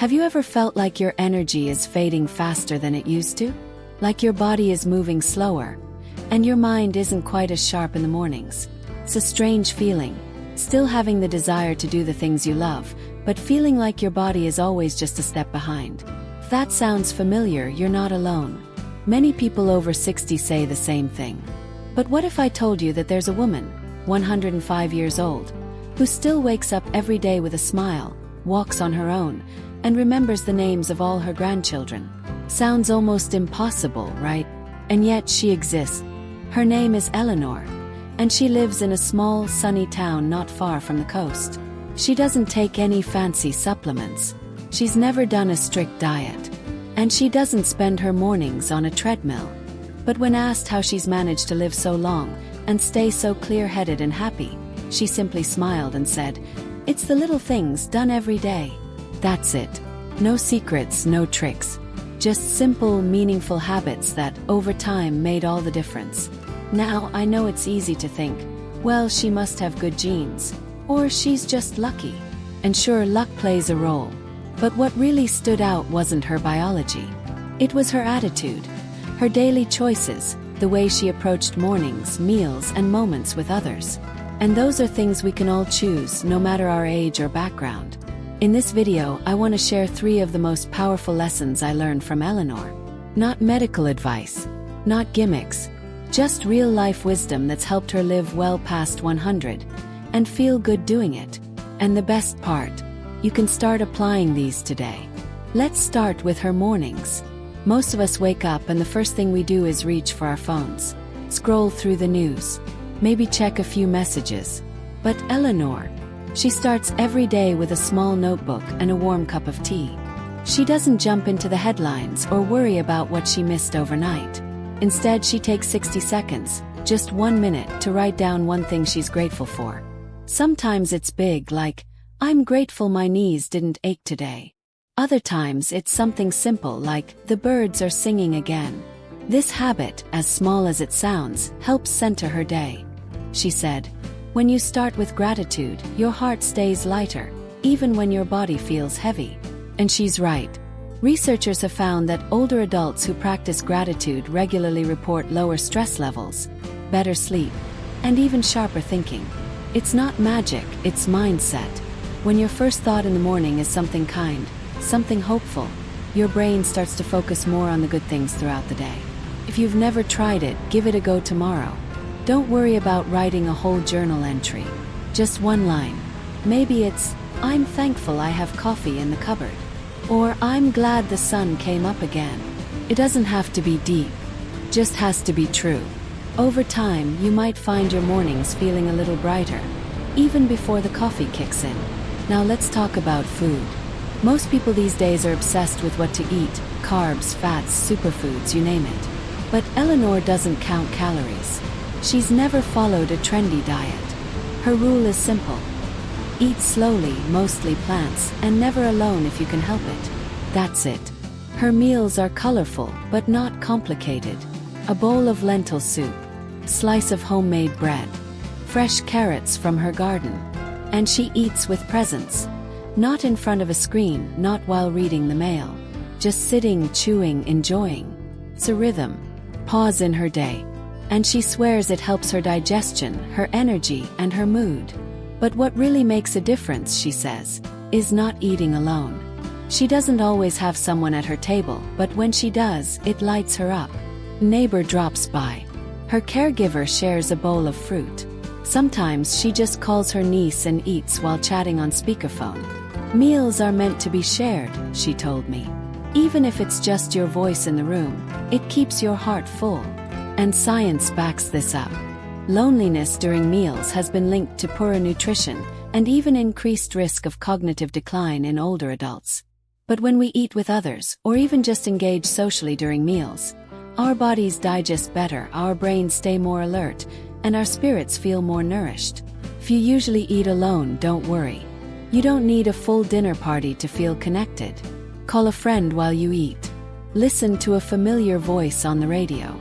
Have you ever felt like your energy is fading faster than it used to? Like your body is moving slower, and your mind isn't quite as sharp in the mornings? It's a strange feeling, still having the desire to do the things you love, but feeling like your body is always just a step behind. If that sounds familiar, you're not alone. Many people over 60 say the same thing. But what if I told you that there's a woman, 105 years old, who still wakes up every day with a smile, walks on her own, and remembers the names of all her grandchildren? Sounds almost impossible, right? And yet she exists. Her name is Eleanor, and she lives in a small, sunny town not far from the coast. She doesn't take any fancy supplements. She's never done a strict diet. And she doesn't spend her mornings on a treadmill. But when asked how she's managed to live so long and stay so clear-headed and happy, she simply smiled and said, "It's the little things done every day." That's it. No secrets, no tricks. Just simple, meaningful habits that, over time, made all the difference. Now, I know it's easy to think, well, she must have good genes. Or she's just lucky. And sure, luck plays a role. But what really stood out wasn't her biology. It was her attitude, her daily choices, the way she approached mornings, meals, and moments with others. And those are things we can all choose, no matter our age or background. In this video, I want to share 3 of the most powerful lessons I learned from Eleanor. Not medical advice, not gimmicks, just real-life wisdom that's helped her live well past 100 and feel good doing it. And the best part, you can start applying these today. Let's start with her mornings. Most of us wake up and the first thing we do is reach for our phones, scroll through the news, maybe check a few messages. But Eleanor, she starts every day with a small notebook and a warm cup of tea. She doesn't jump into the headlines or worry about what she missed overnight. Instead, she takes 60 seconds, just 1 minute, to write down one thing she's grateful for. Sometimes it's big, like, "I'm grateful my knees didn't ache today." Other times it's something simple like, "The birds are singing again." This habit, as small as it sounds, helps center her day. She said, "When you start with gratitude, your heart stays lighter, even when your body feels heavy." And she's right. Researchers have found that older adults who practice gratitude regularly report lower stress levels, better sleep, and even sharper thinking. It's not magic, it's mindset. When your first thought in the morning is something kind, something hopeful, your brain starts to focus more on the good things throughout the day. If you've never tried it, give it a go tomorrow. Don't worry about writing a whole journal entry. Just one line. Maybe it's, "I'm thankful I have coffee in the cupboard." Or, "I'm glad the sun came up again." It doesn't have to be deep, just has to be true. Over time, you might find your mornings feeling a little brighter, even before the coffee kicks in. Now let's talk about food. Most people these days are obsessed with what to eat, carbs, fats, superfoods, you name it. But Eleanor doesn't count calories. She's never followed a trendy diet. Her rule is simple. Eat slowly, mostly plants, and never alone if you can help it. That's it. Her meals are colorful, but not complicated. A bowl of lentil soup, slice of homemade bread, fresh carrots from her garden. And she eats with presence. Not in front of a screen, not while reading the mail. Just sitting, chewing, enjoying. It's a rhythm. Pause in her day. And she swears it helps her digestion, her energy, and her mood. But what really makes a difference, she says, is not eating alone. She doesn't always have someone at her table, but when she does, it lights her up. Neighbor drops by. Her caregiver shares a bowl of fruit. Sometimes she just calls her niece and eats while chatting on speakerphone. Meals are meant to be shared, she told me. Even if it's just your voice in the room, it keeps your heart full. And science backs this up. Loneliness during meals has been linked to poorer nutrition and even increased risk of cognitive decline in older adults. But when we eat with others, or even just engage socially during meals, our bodies digest better, our brains stay more alert, and our spirits feel more nourished. If you usually eat alone, don't worry. You don't need a full dinner party to feel connected. Call a friend while you eat. Listen to a familiar voice on the radio.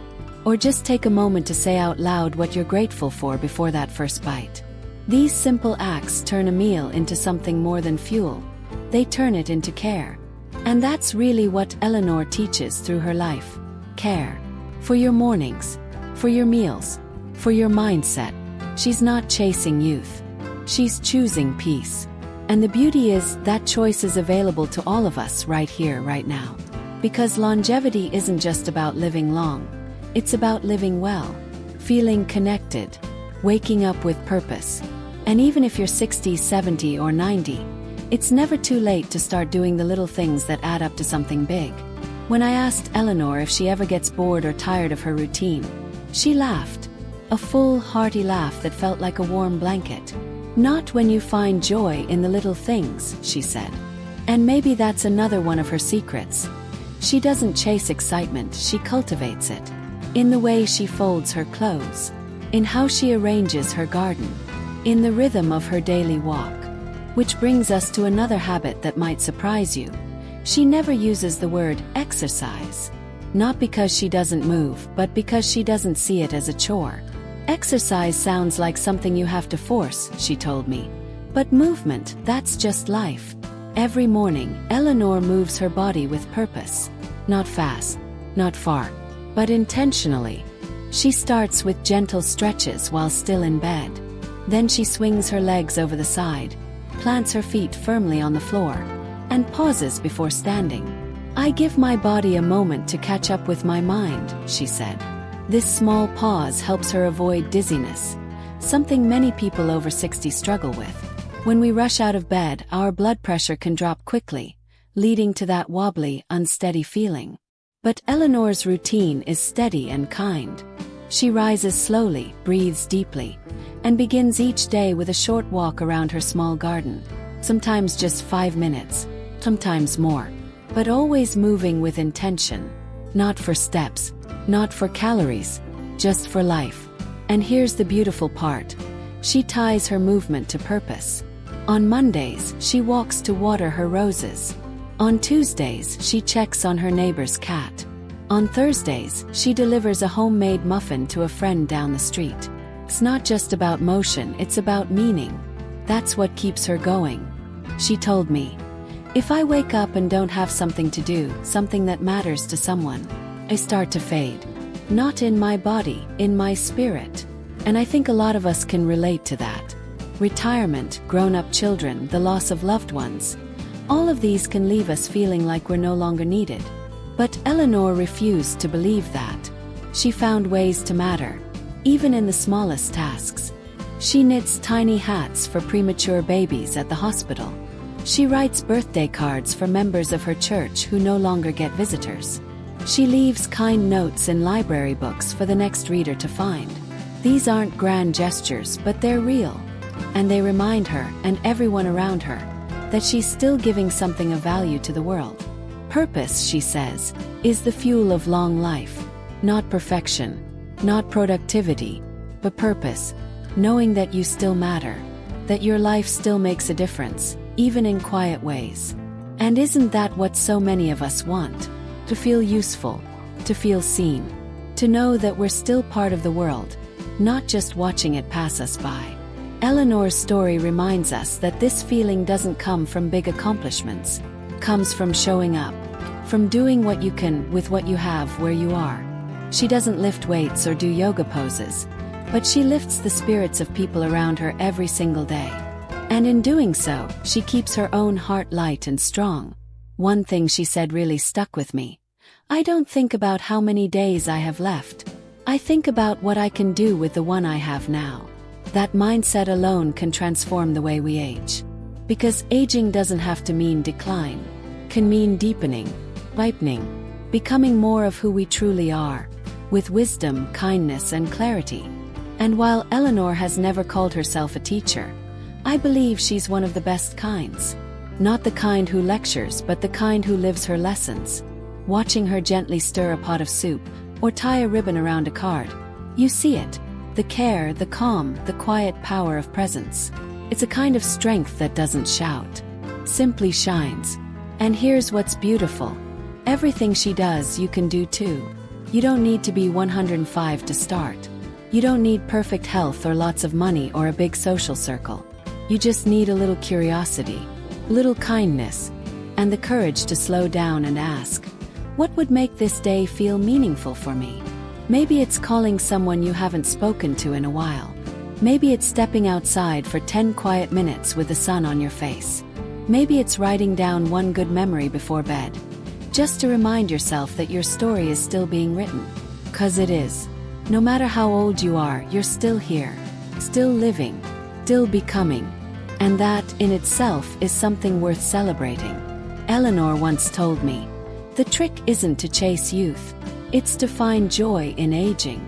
Or just take a moment to say out loud what you're grateful for before that first bite. These simple acts turn a meal into something more than fuel. They turn it into care. And that's really what Eleanor teaches through her life. Care. For your mornings. For your meals. For your mindset. She's not chasing youth. She's choosing peace. And the beauty is that choice is available to all of us right here, right now. Because longevity isn't just about living long. It's about living well. Feeling connected. Waking up with purpose. And even if you're 60, 70, or 90, it's never too late to start doing the little things that add up to something big. When I asked Eleanor if she ever gets bored or tired of her routine, she laughed. A full, hearty laugh that felt like a warm blanket. Not when you find joy in the little things, she said. And maybe that's another one of her secrets. She doesn't chase excitement, she cultivates it. In the way she folds her clothes. In how she arranges her garden. In the rhythm of her daily walk. Which brings us to another habit that might surprise you. She never uses the word exercise. Not because she doesn't move, but because she doesn't see it as a chore. Exercise sounds like something you have to force, she told me. But movement, that's just life. Every morning, Eleanor moves her body with purpose. Not fast, not far, but intentionally. She starts with gentle stretches while still in bed. Then she swings her legs over the side, plants her feet firmly on the floor, and pauses before standing. I give my body a moment to catch up with my mind, she said. This small pause helps her avoid dizziness, something many people over 60 struggle with. When we rush out of bed, our blood pressure can drop quickly, leading to that wobbly, unsteady feeling. But Eleanor's routine is steady and kind. She rises slowly, breathes deeply, and begins each day with a short walk around her small garden. Sometimes just 5 minutes, sometimes more, but always moving with intention. Not for steps, not for calories, just for life. And here's the beautiful part. She ties her movement to purpose. On Mondays, she walks to water her roses. On Tuesdays, she checks on her neighbor's cat. On Thursdays, she delivers a homemade muffin to a friend down the street. It's not just about motion, it's about meaning. That's what keeps her going. She told me, if I wake up and don't have something to do, something that matters to someone, I start to fade. Not in my body, in my spirit. And I think a lot of us can relate to that. Retirement, grown-up children, the loss of loved ones. All of these can leave us feeling like we're no longer needed. But Eleanor refused to believe that. She found ways to matter, even in the smallest tasks. She knits tiny hats for premature babies at the hospital. She writes birthday cards for members of her church who no longer get visitors. She leaves kind notes in library books for the next reader to find. These aren't grand gestures, but they're real. And they remind her, and everyone around her, that she's still giving something of value to the world. Purpose, she says, is the fuel of long life. Not perfection, not productivity, but purpose. Knowing that you still matter, that your life still makes a difference, even in quiet ways. And isn't that what so many of us want? To feel useful, to feel seen, to know that we're still part of the world, not just watching it pass us by. Eleanor's story reminds us that this feeling doesn't come from big accomplishments. It comes from showing up, from doing what you can with what you have where you are. She doesn't lift weights or do yoga poses, but she lifts the spirits of people around her every single day. And in doing so, she keeps her own heart light and strong. One thing she said really stuck with me. I don't think about how many days I have left. I think about what I can do with the one I have now. That mindset alone can transform the way we age. Because aging doesn't have to mean decline. It can mean deepening, ripening, becoming more of who we truly are, with wisdom, kindness, and clarity. And while Eleanor has never called herself a teacher, I believe she's one of the best kinds. Not the kind who lectures, but the kind who lives her lessons. Watching her gently stir a pot of soup, or tie a ribbon around a card, you see it. The care, the calm, the quiet power of presence. It's a kind of strength that doesn't shout, simply shines. And here's what's beautiful. Everything she does, you can do too. You don't need to be 105 to start. You don't need perfect health or lots of money or a big social circle. You just need a little curiosity, a little kindness, and the courage to slow down and ask, what would make this day feel meaningful for me? Maybe it's calling someone you haven't spoken to in a while. Maybe it's stepping outside for 10 quiet minutes with the sun on your face. Maybe it's writing down one good memory before bed, just to remind yourself that your story is still being written. 'Cause it is. No matter how old you are, you're still here, still living, still becoming. And that, in itself, is something worth celebrating. Eleanor once told me, the trick isn't to chase youth, it's to find joy in aging.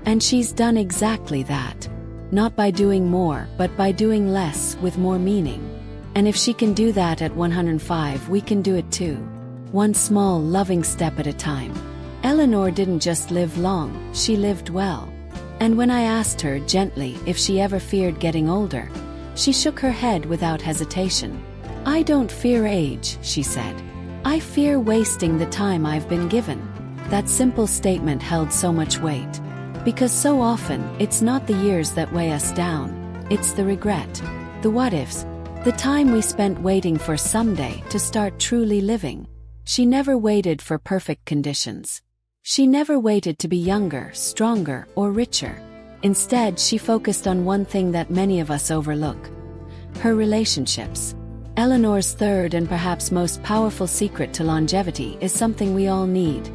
And she's done exactly that. Not by doing more, but by doing less with more meaning. And if she can do that at 105, we can do it too. One small, loving step at a time. Eleanor didn't just live long, she lived well. And when I asked her gently if she ever feared getting older, she shook her head without hesitation. I don't fear age, she said. I fear wasting the time I've been given. That simple statement held so much weight. Because so often, it's not the years that weigh us down, it's the regret, the what-ifs, the time we spent waiting for someday to start truly living. She never waited for perfect conditions. She never waited to be younger, stronger, or richer. Instead, she focused on one thing that many of us overlook: her relationships. Eleanor's third and perhaps most powerful secret to longevity is something we all need: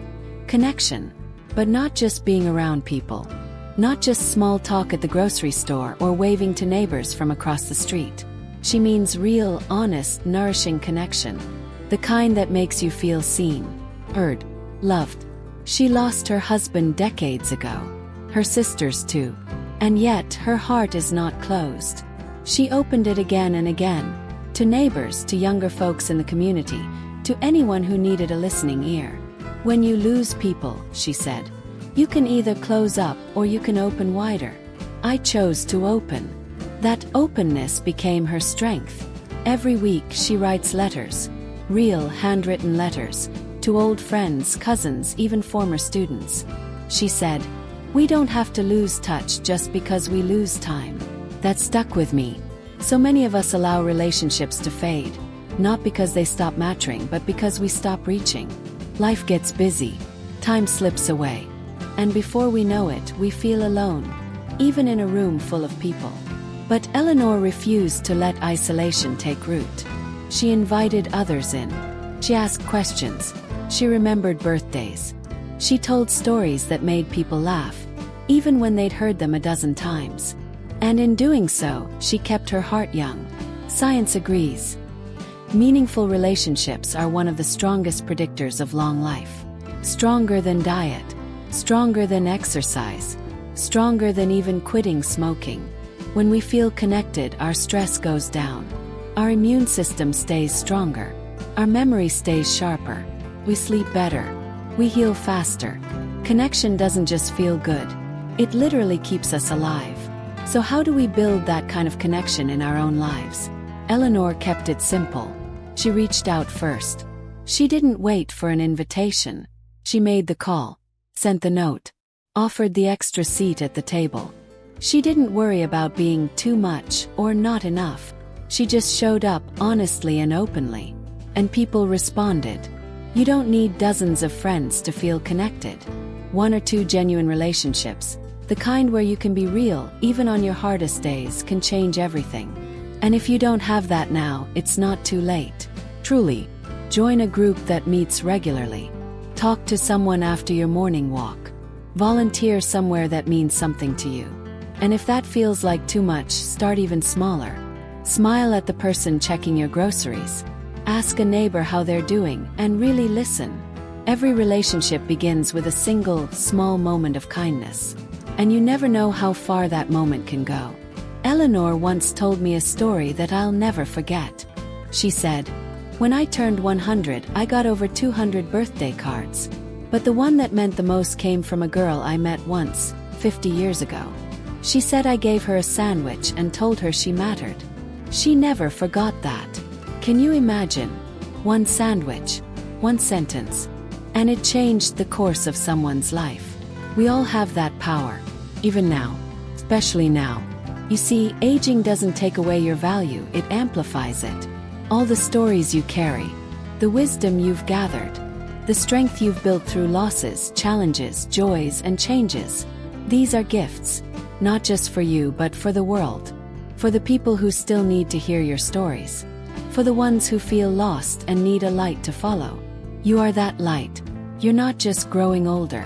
connection. But not just being around people. Not just small talk at the grocery store or waving to neighbors from across the street. She means real, honest, nourishing connection. The kind that makes you feel seen, heard, loved. She lost her husband decades ago. Her sisters too. And yet, her heart is not closed. She opened it again and again. To neighbors, to younger folks in the community, to anyone who needed a listening ear. When you lose people, she said, you can either close up or you can open wider. I chose to open. That openness became her strength. Every week she writes letters, real handwritten letters, to old friends, cousins, even former students. She said, we don't have to lose touch just because we lose time. That stuck with me. So many of us allow relationships to fade, not because they stop mattering, but because we stop reaching. Life gets busy, time slips away, and before we know it, we feel alone, even in a room full of people. But Eleanor refused to let isolation take root. She invited others in. She asked questions. She remembered birthdays. She told stories that made people laugh, even when they'd heard them a dozen times. And in doing so, she kept her heart young. Science agrees. Meaningful relationships are one of the strongest predictors of long life. Stronger than diet. Stronger than exercise. Stronger than even quitting smoking. When we feel connected, our stress goes down. Our immune system stays stronger. Our memory stays sharper. We sleep better. We heal faster. Connection doesn't just feel good. It literally keeps us alive. So how do we build that kind of connection in our own lives? Eleanor kept it simple. She reached out first. She didn't wait for an invitation. She made the call, sent the note, offered the extra seat at the table. She didn't worry about being too much or not enough. She just showed up honestly and openly. And people responded. You don't need dozens of friends to feel connected. One or two genuine relationships, the kind where you can be real, even on your hardest days, can change everything. And if you don't have that now, it's not too late. Truly, join a group that meets regularly. Talk to someone after your morning walk. Volunteer somewhere that means something to you. And if that feels like too much, start even smaller. Smile at the person checking your groceries. Ask a neighbor how they're doing, and really listen. Every relationship begins with a single, small moment of kindness. And you never know how far that moment can go. Eleanor once told me a story that I'll never forget. She said, when I turned 100, I got over 200 birthday cards. But the one that meant the most came from a girl I met once, 50 years ago. She said I gave her a sandwich and told her she mattered. She never forgot that. Can you imagine? One sandwich, one sentence, and it changed the course of someone's life. We all have that power, even now, especially now. You see, aging doesn't take away your value, it amplifies it. All the stories you carry, the wisdom you've gathered, the strength you've built through losses, challenges, joys, and changes. These are gifts, not just for you but for the world, for the people who still need to hear your stories, for the ones who feel lost and need a light to follow. You are that light. You're not just growing older,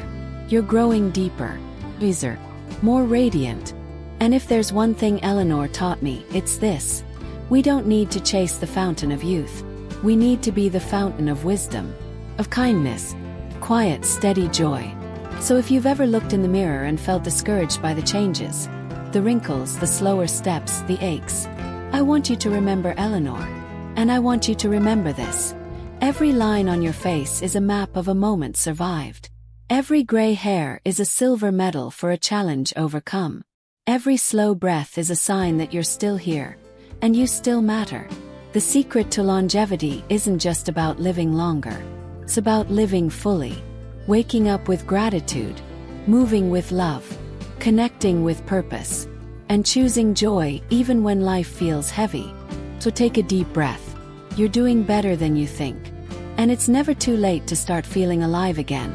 you're growing deeper, wiser, more radiant. And if there's one thing Eleanor taught me, it's this: we don't need to chase the fountain of youth. We need to be the fountain of wisdom, of kindness, quiet, steady joy. So if you've ever looked in the mirror and felt discouraged by the changes, the wrinkles, the slower steps, the aches, I want you to remember Eleanor. And I want you to remember this: every line on your face is a map of a moment survived. Every gray hair is a silver medal for a challenge overcome. Every slow breath is a sign that you're still here, and you still matter. The secret to longevity isn't just about living longer. It's about living fully, waking up with gratitude, moving with love, connecting with purpose, and choosing joy even when life feels heavy. So take a deep breath. You're doing better than you think. And it's never too late to start feeling alive again,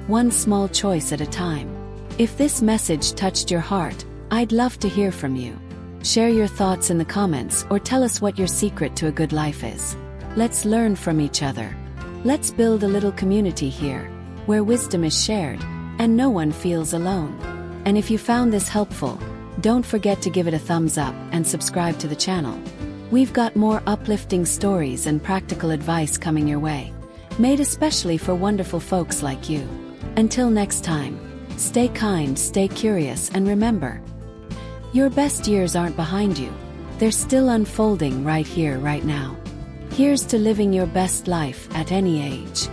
one small choice at a time. If this message touched your heart, I'd love to hear from you. Share your thoughts in the comments or tell us what your secret to a good life is. Let's learn from each other. Let's build a little community here, where wisdom is shared and no one feels alone. And if you found this helpful, don't forget to give it a thumbs up and subscribe to the channel. We've got more uplifting stories and practical advice coming your way, made especially for wonderful folks like you. Until next time, stay kind, stay curious, and remember, your best years aren't behind you. They're still unfolding right here, right now. Here's to living your best life at any age.